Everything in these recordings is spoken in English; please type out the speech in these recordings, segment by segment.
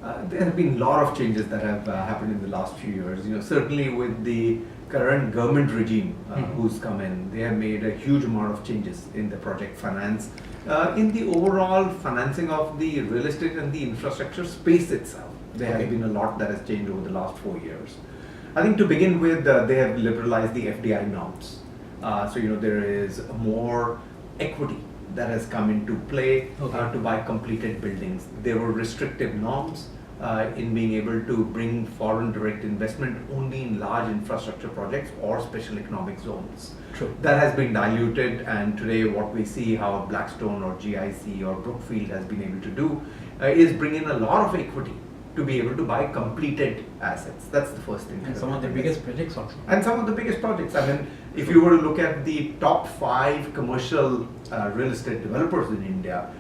There have been a lot of changes that have happened in the last few years. Certainly with the current government regime who's come in, they have made a huge amount of changes in the project finance, in the overall financing of the real estate and the infrastructure space itself. There has been a lot that has changed over the last 4 years. I think to begin with, they have liberalized the FDI norms. So there is more equity that has come into play to buy completed buildings. There were restrictive norms in being able to bring foreign direct investment only in large infrastructure projects or special economic zones. True. That has been diluted, and today what we see how Blackstone or GIC or Brookfield has been able to do is bring in a lot of equity to be able to buy completed assets. That's the first thing. And some of the biggest projects also. And some of the biggest projects. I mean, if you were to look at the top 5 commercial real estate developers in India,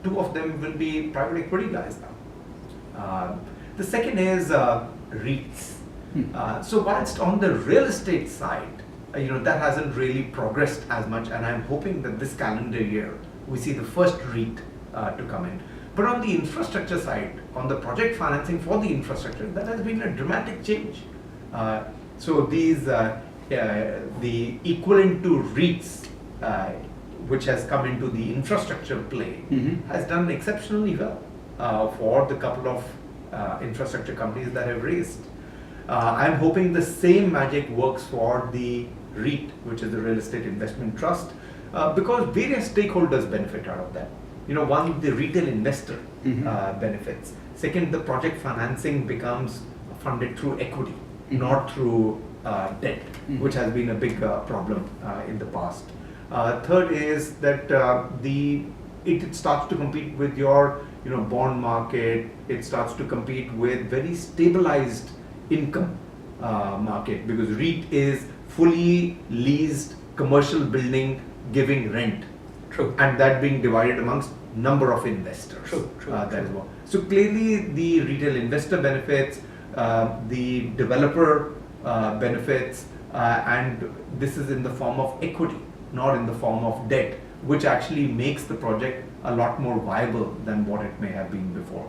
2 of them will be private equity guys now. The second is REITs. So whilst on the real estate side, that hasn't really progressed as much, and I'm hoping that this calendar year we see the first REIT to come in. But on the infrastructure side, on the project financing for the infrastructure, that has been a dramatic change. So these, the equivalent to REITs, which has come into the infrastructure play, has done exceptionally well for the couple of infrastructure companies that have raised. I'm hoping the same magic works for the REIT, which is the Real Estate Investment Trust, because various stakeholders benefit out of that. One, the retail investor benefits. Second, the project financing becomes funded through equity, not through debt, which has been a big problem in the past. Third is that it starts to compete with your bond market. It starts to compete with very stabilized income market, because REIT is fully leased commercial building giving rent. True. And that being divided amongst number of investors. True. That is what. So clearly the retail investor benefits, the developer benefits, and this is in the form of equity, not in the form of debt, which actually makes the project a lot more viable than what it may have been before.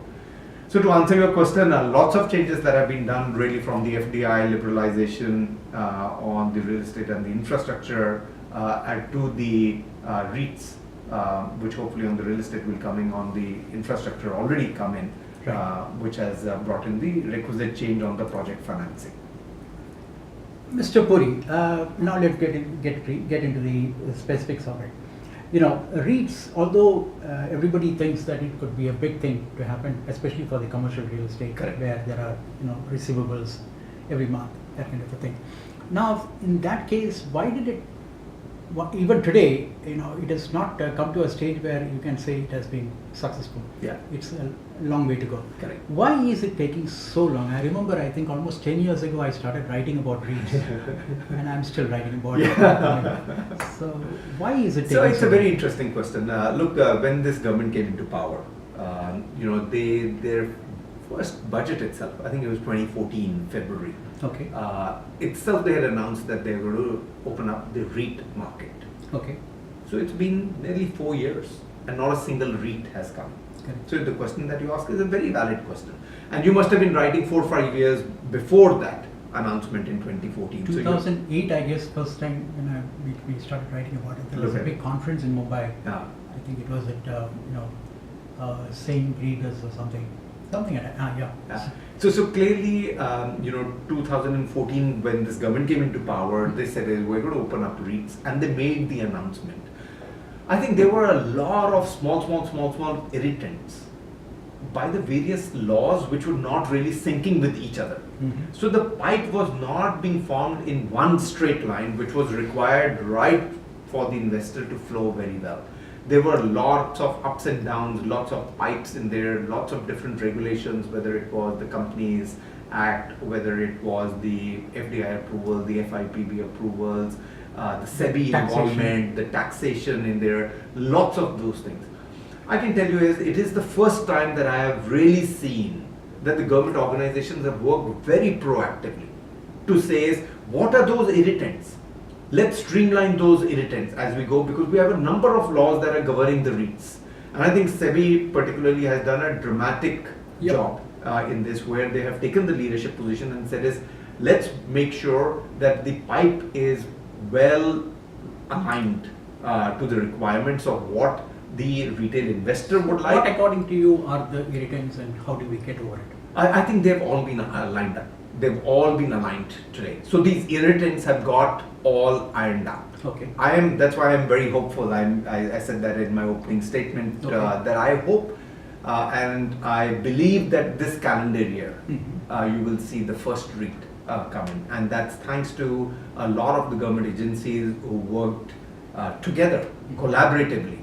So to answer your question, lots of changes that have been done really from the FDI liberalization on the real estate and the infrastructure and to the REITs, which hopefully on the real estate will come in, on the infrastructure already come in, which has brought in the requisite change on the project financing. Mr. Puri, now let's get into the specifics of it. REITs, although everybody thinks that it could be a big thing to happen, especially for the commercial real estate, where there are receivables every month, that kind of a thing. Now, in that case, why did it? Even today, it has not come to a stage where you can say it has been successful. Yeah, it's a long way to go. Correct. Why is it taking so long? I remember, I think almost 10 years ago, I started writing about REITs, and I'm still writing about it. So why is it taking so long? So it's a very interesting question. Look, when this government came into power, their first budget itself, I think it was 2014 February. Okay. Itself they had announced that they were going to open up the REIT market. Okay. So it's been nearly 4 years and not a single REIT has come. Correct. So the question that you ask is a very valid question. And you must have been writing 4 or 5 years before that announcement in 2014. 2008, I guess, first time when we started writing about it. There was a big conference in Mumbai. Yeah. I think it was at St. Gregor's or something. Something like that. Yeah. So clearly, 2014, when this government came into power, they said we're going to open up REITs, and they made the announcement. I think there were a lot of small irritants by the various laws which were not really syncing with each other. So the pipe was not being formed in one straight line, which was required right for the investor to flow very well. There were lots of ups and downs, lots of pipes in there, lots of different regulations, whether it was the Companies Act, whether it was the FDI approval, the FIPB approvals, the SEBI involvement, the taxation in there, lots of those things. I can tell you it is the first time that I have really seen that the government organizations have worked very proactively to say, what are those irritants? Let's streamline those irritants as we go, because we have a number of laws that are governing the REITs. And I think SEBI particularly has done a dramatic job in this, where they have taken the leadership position and said is, let's make sure that the pipe is well aligned to the requirements of what the retail investor would like. What according to you are the irritants and how do we get over it? I think they've all been lined up. They've all been aligned today. So these irritants have got all ironed out. Okay. That's why I'm very hopeful. I said that in my opening statement, Okay. that I hope and I believe that this calendar year you will see the first REIT coming, and that's thanks to a lot of the government agencies who worked together collaboratively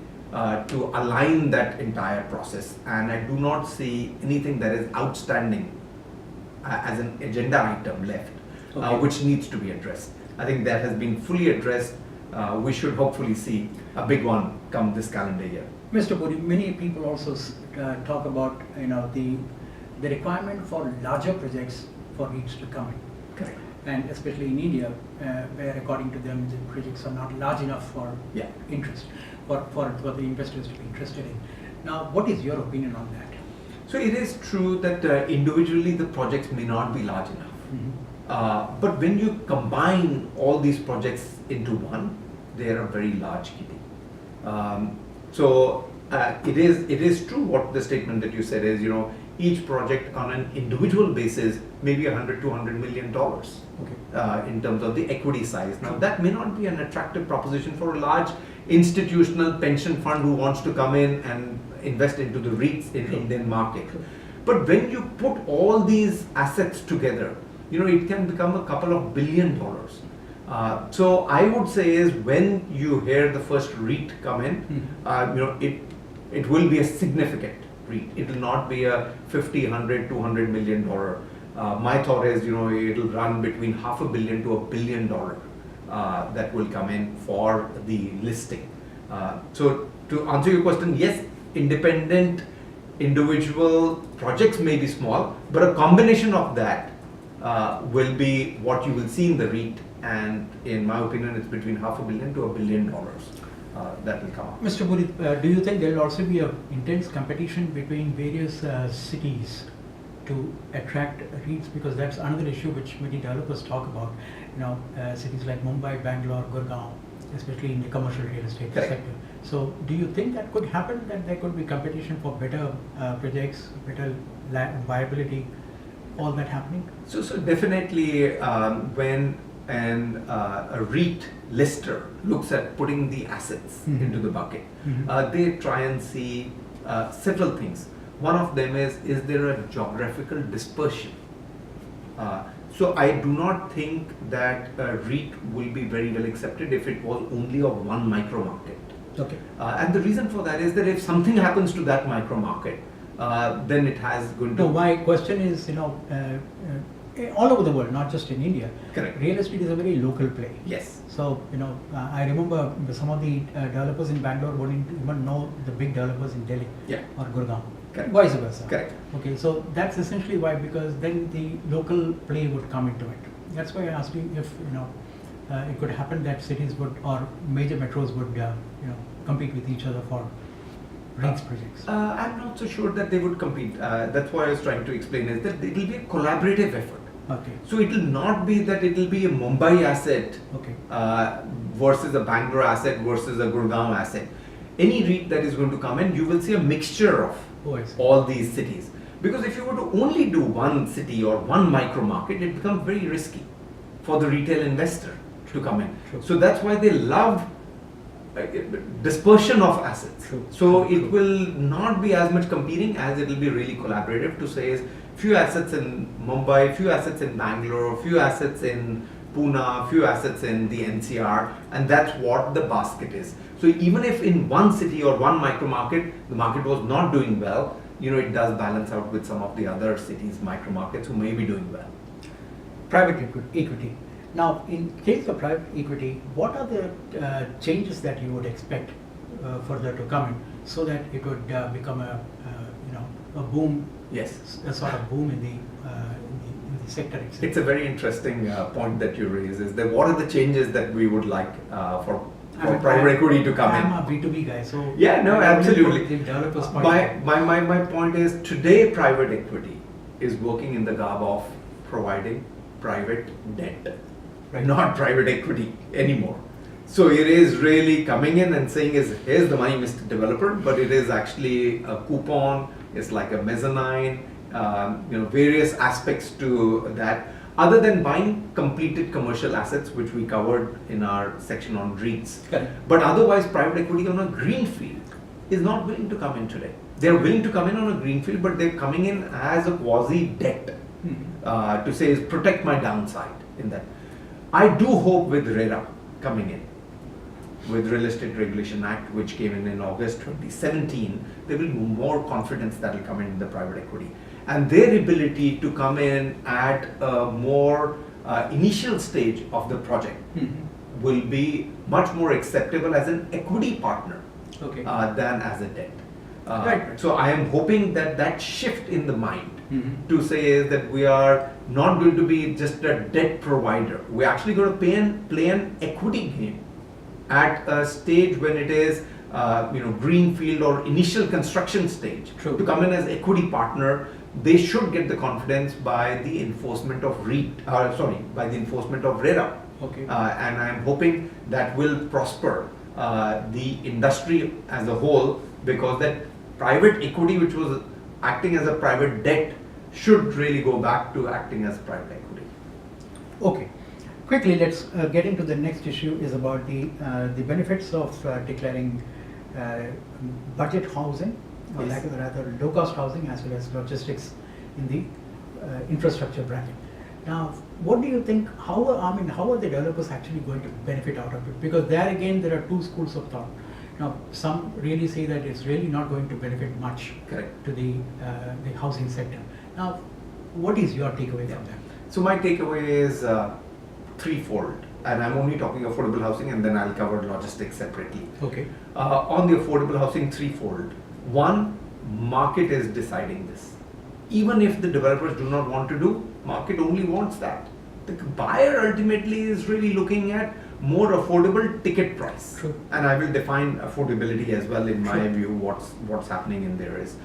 to align that entire process. And I do not see anything that is outstanding as an agenda item left, which needs to be addressed. I think that has been fully addressed. We should hopefully see a big one come this calendar year. Mr. Puri, many people also talk about the requirement for larger projects for REITs to come in. Correct. And especially in India, where according to them the projects are not large enough for interest, for the investors to be interested in. Now, what is your opinion on that? So it is true that individually the projects may not be large enough. But when you combine all these projects into one, they are a very large kitty. It is true what the statement that you said is, each project on an individual basis may be $100-200 million in terms of the equity size. Now that may not be an attractive proposition for a large institutional pension fund who wants to come in and invest into the REITs in Indian market. But when you put all these assets together, it can become a couple of $1 billion. So I would say is, when you hear the first REIT come in, it will be a significant REIT. It will not be a $50, $100, $200 million. My thought is, it'll run between $500 million to $1 billion that will come in for the listing. So to answer your question, yes, independent individual projects may be small, but a combination of that will be what you will see in the REIT. And in my opinion, it's between $500 million to $1 billion that will come up. Mr. Puri, do you think there will also be an intense competition between various cities to attract REITs? Because that's another issue which many developers talk about. Cities like Mumbai, Bangalore, Gurgaon, especially in the commercial real estate sector. So do you think that could happen, that there could be competition for better projects, better viability, all that happening? So definitely when a REIT lister looks at putting the assets into the bucket, they try and see several things. One of them is there a geographical dispersion? So I do not think that a REIT will be very well accepted if it was only of one micro market. And the reason for that is that if something happens to that micro market, then it has going to... No, my question is, all over the world, not just in India. Correct. Real estate is a very local play. Yes. So, I remember some of the developers in Bangalore wouldn't even know the big developers in Delhi or Gurgaon. Correct. Vice versa. Correct. Okay, so that's essentially why, because then the local play would come into it. That's why I asked you if, it could happen that cities would, or major metros would, compete with each other for REITs projects. I'm not so sure that they would compete. That's what I was trying to explain, is that it will be a collaborative effort. Okay. So it will not be that it will be a Mumbai asset versus a Bangalore asset versus a Gurgaon asset. Any REIT that is going to come in, you will see a mixture of all these cities. Because if you were to only do one city or one micro market, it becomes very risky for the retail investor to come in. So that's why they love dispersion of assets. It will not be as much competing as it will be really collaborative, to say is few assets in Mumbai, few assets in Bangalore, few assets in Pune, few assets in the NCR, and that's what the basket is. So even if in one city or one micro market, the market was not doing well, it does balance out with some of the other cities' micro markets who may be doing well. Private equity. Now, in case of private equity, what are the changes that you would expect further to come in, so that it would become a boom? Yes, a sort of boom in the sector itself. It's a very interesting point that you raise. Is that what are the changes that we would like for private equity to come in? I'm a B2B guy, so yeah, no, absolutely. The developers My point is, today private equity is working in the garb of providing private debt, Right. not private equity anymore. So it is really coming in and saying is, here's the money, Mr. Developer, but it is actually a coupon, it's like a mezzanine, various aspects to that, other than buying completed commercial assets, which we covered in our section on REITs. Correct. But otherwise, private equity on a greenfield is not willing to come in today. They're willing to come in on a greenfield, but they're coming in as a quasi debt to say, protect my downside in that. I do hope with RERA coming in, with Real Estate Regulation Act, which came in August 2017, there will be more confidence that will come in the private equity. And their ability to come in at a more initial stage of the project will be much more acceptable as an equity partner Okay. than as a debt. Right. So I am hoping that that shift in the mind to say is that we are not going to be just a debt provider. We're actually going to play an equity game at a stage when it is greenfield or initial construction stage. True. To come in as equity partner, they should get the confidence by the enforcement of by the enforcement of RERA. Okay. And I'm hoping that will prosper the industry as a whole, because that private equity, which was acting as a private debt, should really go back to acting as private equity. Okay. Quickly, let's get into the next issue. Is about the benefits of declaring budget housing, or Yes. rather low-cost housing, as well as logistics in the infrastructure bracket. Now, what do you think? How are the developers actually going to benefit out of it? Because there again, there are two schools of thought. Now, some really say that it's really not going to benefit much Correct. to the housing sector. Now, what is your takeaway from that? So my takeaway is threefold, and I'm only talking affordable housing, and then I'll cover logistics separately. Okay. On the affordable housing, threefold. One, market is deciding this. Even if the developers do not want to do, market only wants that. The buyer ultimately is really looking at more affordable ticket price. True. And I will define affordability as well in my view, what's happening in there is.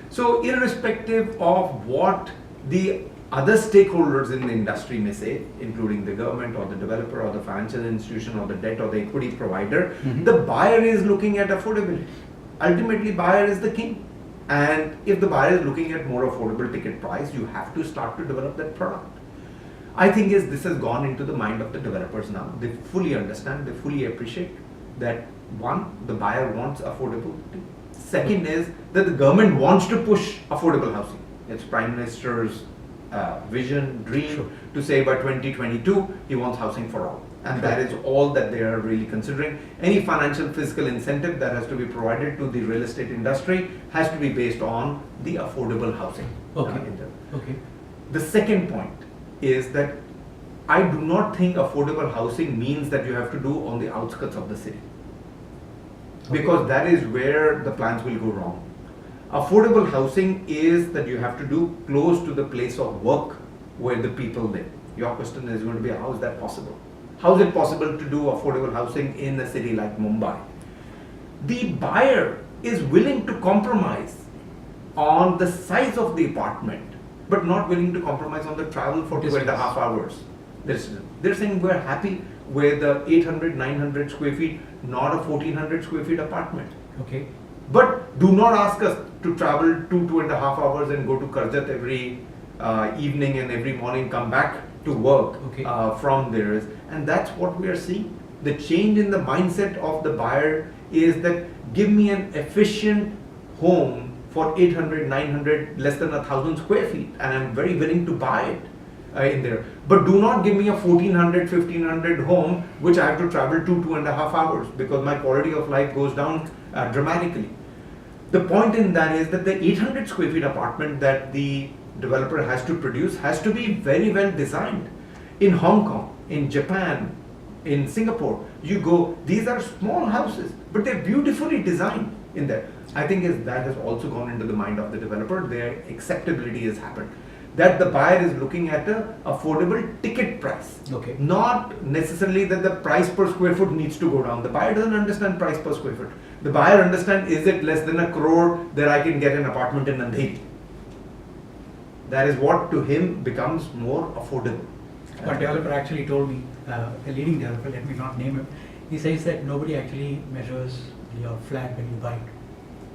So irrespective of what the other stakeholders in the industry may say, including the government or the developer or the financial institution or the debt or the equity provider, the buyer is looking at affordability. Ultimately, buyer is the king. And if the buyer is looking at more affordable ticket price, you have to start to develop that product. I think this has gone into the mind of the developers now. They fully understand, they fully appreciate that one, the buyer wants affordability. Second is that the government wants to push affordable housing. It's Prime Minister's vision, dream, Sure. to say by 2022 he wants housing for all. And that is all that they are really considering. Any financial fiscal incentive that has to be provided to the real estate industry has to be based on the affordable housing. Okay. Okay. The second point is that I do not think affordable housing means that you have to do on the outskirts of the city. Okay. Because that is where the plans will go wrong. Affordable housing is that you have to do close to the place of work where the people live. Your question is going to be, how is that possible? How is it possible to do affordable housing in a city like Mumbai? The buyer is willing to compromise on the size of the apartment, but not willing to compromise on the travel for 2.5 hours. They're saying we're happy with the 800, 900 square feet, not a 1400 square feet apartment. Okay. But do not ask us to travel 2.5 hours and go to Karjat every evening and every morning come back to work Okay. from there. And that's what we are seeing. The change in the mindset of the buyer is that give me an efficient home for 800, 900, less than 1,000 square feet, and I'm very willing to buy it in there. But do not give me a 1,400, 1,500 home which I have to travel 2.5 hours, because my quality of life goes down dramatically. The point in that is that the 800 square feet apartment that the developer has to produce has to be very well designed. In Hong Kong, in Japan, in Singapore, you go, these are small houses, but they're beautifully designed in there. I think that has also gone into the mind of the developer. Their acceptability has happened. That the buyer is looking at a affordable ticket price. Okay. Not necessarily that the price per square foot needs to go down. The buyer doesn't understand price per square foot. The buyer understands, is it less than 1 crore that I can get an apartment in Andheri? That is what to him becomes more affordable. One developer actually told me, a leading developer, let me not name him, he says that nobody actually measures your flat when you buy it.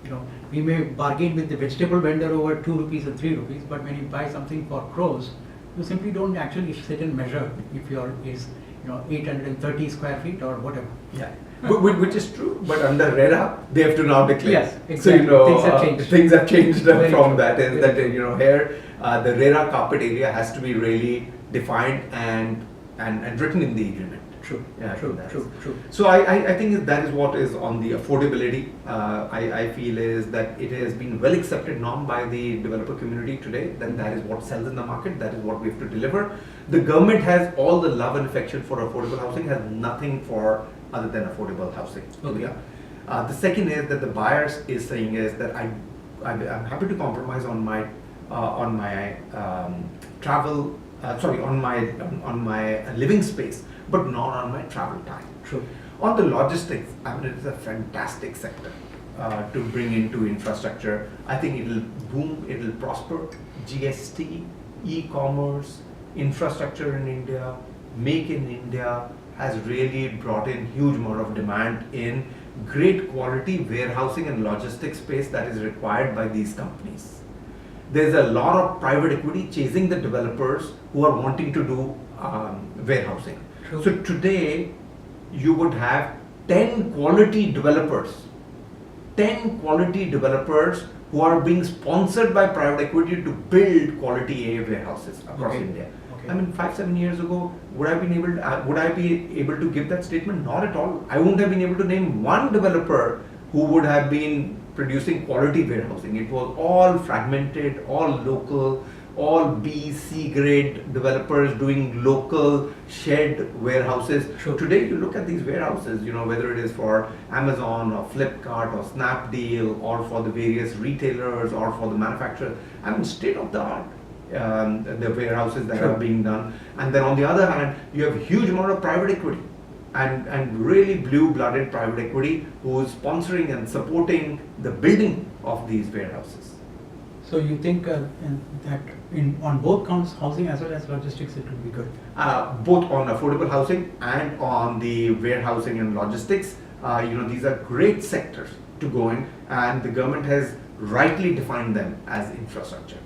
You know, we may bargain with the vegetable vendor over 2 rupees and 3 rupees, but when you buy something for crores, you simply don't actually sit and measure if your is 830 square feet or whatever. Yeah, which is true. But under RERA, they have to now declare. Yes, exactly. So Things have changed. Things have changed Very from true. that. Is Very that true. here the RERA carpet area has to be really defined and written in the agreement. True, Yeah, true, that is. true. So I think that is what is on the affordability. I feel is that it has been well accepted norm by the developer community today. That is what sells in the market. That is what we have to deliver. The government has all the love and affection for affordable housing. Has nothing for other than affordable housing. Okay. The second is that the buyers is saying is that I'm happy to compromise on my travel. On my living space, but not on my travel time. True. On the logistics, I mean, it's a fantastic sector to bring into infrastructure. I think it'll boom, it'll prosper. GST, e-commerce, infrastructure in India, make in India has really brought in huge amount of demand in great quality warehousing and logistics space that is required by these companies. There's a lot of private equity chasing the developers who are wanting to do warehousing. True. So today, you would have 10 quality developers who are being sponsored by private equity to build quality A warehouses across Okay. India. Okay. I mean, 5-7 years ago, would I be able to give that statement? Not at all. I wouldn't have been able to name one developer who would have been producing quality warehousing. It was all fragmented, all local, all B, C grade developers doing local shared warehouses. Sure. Today you look at these warehouses, whether it is for Amazon or Flipkart or Snapdeal or for the various retailers or for the manufacturers, I mean, state of the art. The warehouses that Sure. are being done. And then on the other hand, you have a huge amount of private equity. And really blue-blooded private equity who is sponsoring and supporting the building of these warehouses. So you think that on both counts, housing as well as logistics, it will be good? Both on affordable housing and on the warehousing and logistics. These are great sectors to go in, and the government has rightly defined them as infrastructure.